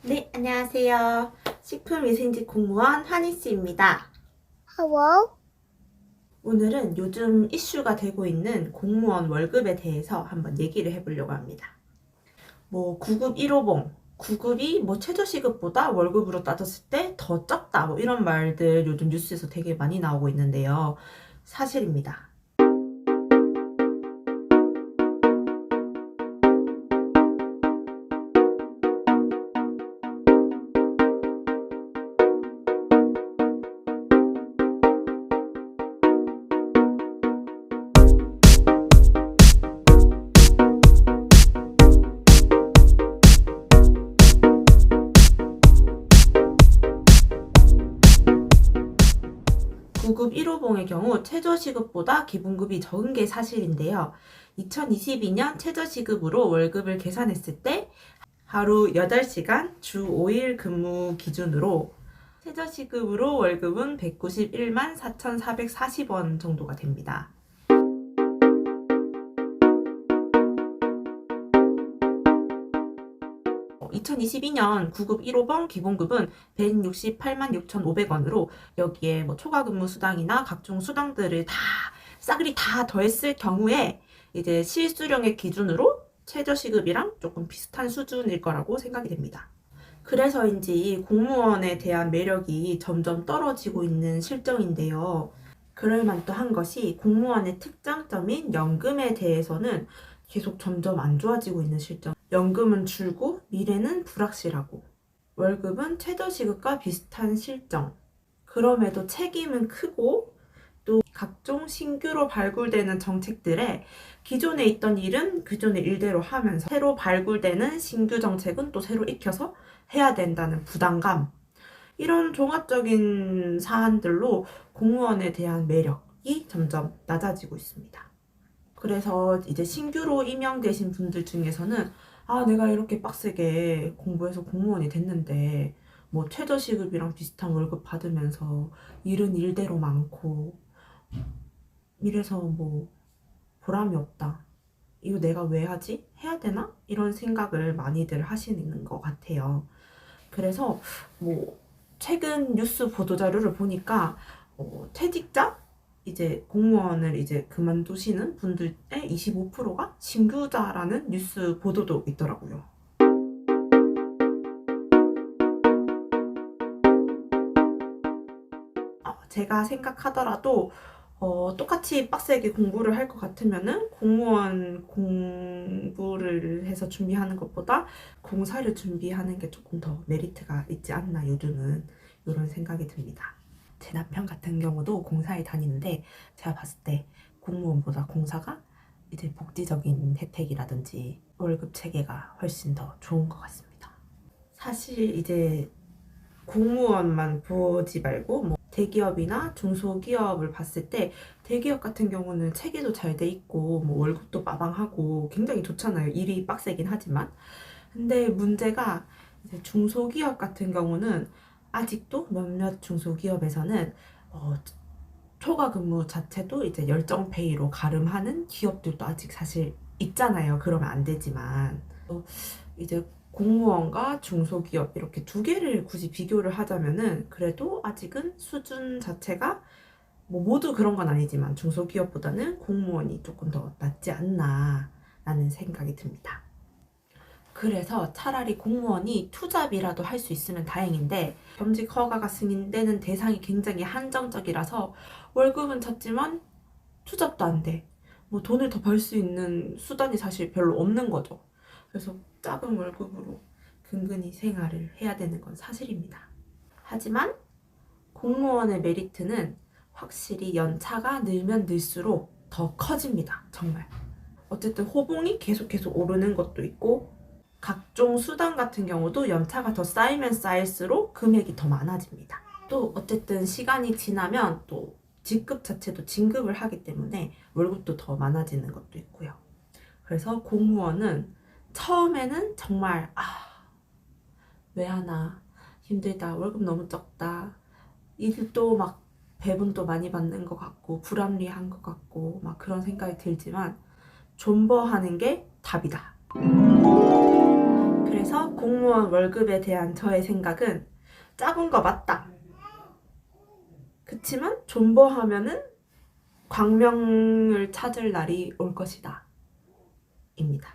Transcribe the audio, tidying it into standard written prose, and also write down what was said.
네, 안녕하세요. 식품위생직 공무원 한희씨입니다. Hello? 오늘은 요즘 이슈가 되고 있는 공무원 월급에 대해서 한번 얘기를 해보려고 합니다. 9급 1호봉, 9급이 최저시급보다 월급으로 따졌을 때 더 적다, 이런 말들 요즘 뉴스에서 되게 많이 나오고 있는데요. 사실입니다. 9급 1호봉의 경우 최저시급보다 기본급이 적은 게 사실인데요. 2022년 최저시급으로 월급을 계산했을 때 하루 8시간 주 5일 근무 기준으로 최저시급으로 월급은 191만 4,440원 정도가 됩니다. 2022년 9급 1호봉 기본급은 168만 6,500원으로 여기에 초과 근무 수당이나 각종 수당들을 싸그리 다 더했을 경우에 이제 실수령의 기준으로 최저시급이랑 조금 비슷한 수준일 거라고 생각이 됩니다. 그래서인지 공무원에 대한 매력이 점점 떨어지고 있는 실정인데요. 그럴 만도 한 것이 공무원의 특장점인 연금에 대해서는 계속 점점 안 좋아지고 있는 실정. 연금은 줄고 미래는 불확실하고 월급은 최저시급과 비슷한 실정. 그럼에도 책임은 크고 또 각종 신규로 발굴되는 정책들에 기존에 있던 일은 기존의 일대로 하면서 새로 발굴되는 신규 정책은 또 새로 익혀서 해야 된다는 부담감. 이런 종합적인 사안들로 공무원에 대한 매력이 점점 낮아지고 있습니다. 그래서 이제 신규로 임용되신 분들 중에서는 내가 이렇게 빡세게 공부해서 공무원이 됐는데 최저시급이랑 비슷한 월급 받으면서 일은 일대로 많고 이래서 보람이 없다. 이거 내가 왜 하지? 해야 되나? 이런 생각을 많이들 하시는 것 같아요. 그래서 최근 뉴스 보도 자료를 보니까 퇴직자 이제 공무원을 이제 그만두시는 분들의 25%가 신규자라는 뉴스 보도도 있더라고요. 제가 생각하더라도 똑같이 빡세게 공부를 할 것 같으면은 공무원 공부를 해서 준비하는 것보다 공사를 준비하는 게 조금 더 메리트가 있지 않나 요즘은 이런 생각이 듭니다. 제 남편 같은 경우도 공사에 다니는데 제가 봤을 때 공무원보다 공사가 이제 복지적인 혜택이라든지 월급 체계가 훨씬 더 좋은 것 같습니다. 사실 이제 공무원만 보지 말고 대기업이나 중소기업을 봤을 때 대기업 같은 경우는 체계도 잘 돼 있고 월급도 빠방하고 굉장히 좋잖아요. 일이 빡세긴 하지만. 근데 문제가 이제 중소기업 같은 경우는 아직도 몇몇 중소기업에서는 초과 근무 자체도 이제 열정 페이로 가름하는 기업들도 아직 사실 있잖아요. 그러면 안 되지만 이제 공무원과 중소기업 이렇게 두 개를 굳이 비교를 하자면은 그래도 아직은 수준 자체가 모두 그런 건 아니지만 중소기업보다는 공무원이 조금 더 낫지 않나 라는 생각이 듭니다. 그래서 차라리 공무원이 투잡이라도 할 수 있으면 다행인데 겸직 허가가 승인되는 대상이 굉장히 한정적이라서 월급은 작지만 투잡도 안 돼. 돈을 더 벌 수 있는 수단이 사실 별로 없는 거죠. 그래서 작은 월급으로 근근히 생활을 해야 되는 건 사실입니다. 하지만 공무원의 메리트는 확실히 연차가 늘면 늘수록 더 커집니다. 정말. 어쨌든 호봉이 계속 오르는 것도 있고 각종 수당 같은 경우도 연차가 더 쌓이면 쌓일수록 금액이 더 많아집니다. 또 어쨌든 시간이 지나면 또 직급 자체도 진급을 하기 때문에 월급도 더 많아지는 것도 있고요. 그래서 공무원은 처음에는 정말 왜 하나 힘들다 월급 너무 적다 일도 배분도 많이 받는 것 같고 불합리한 것 같고 그런 생각이 들지만 존버하는 게 답이다. 그래서 공무원 월급에 대한 저의 생각은 작은 거 맞다. 그치만 존버하면은 광명을 찾을 날이 올 것이다. 입니다.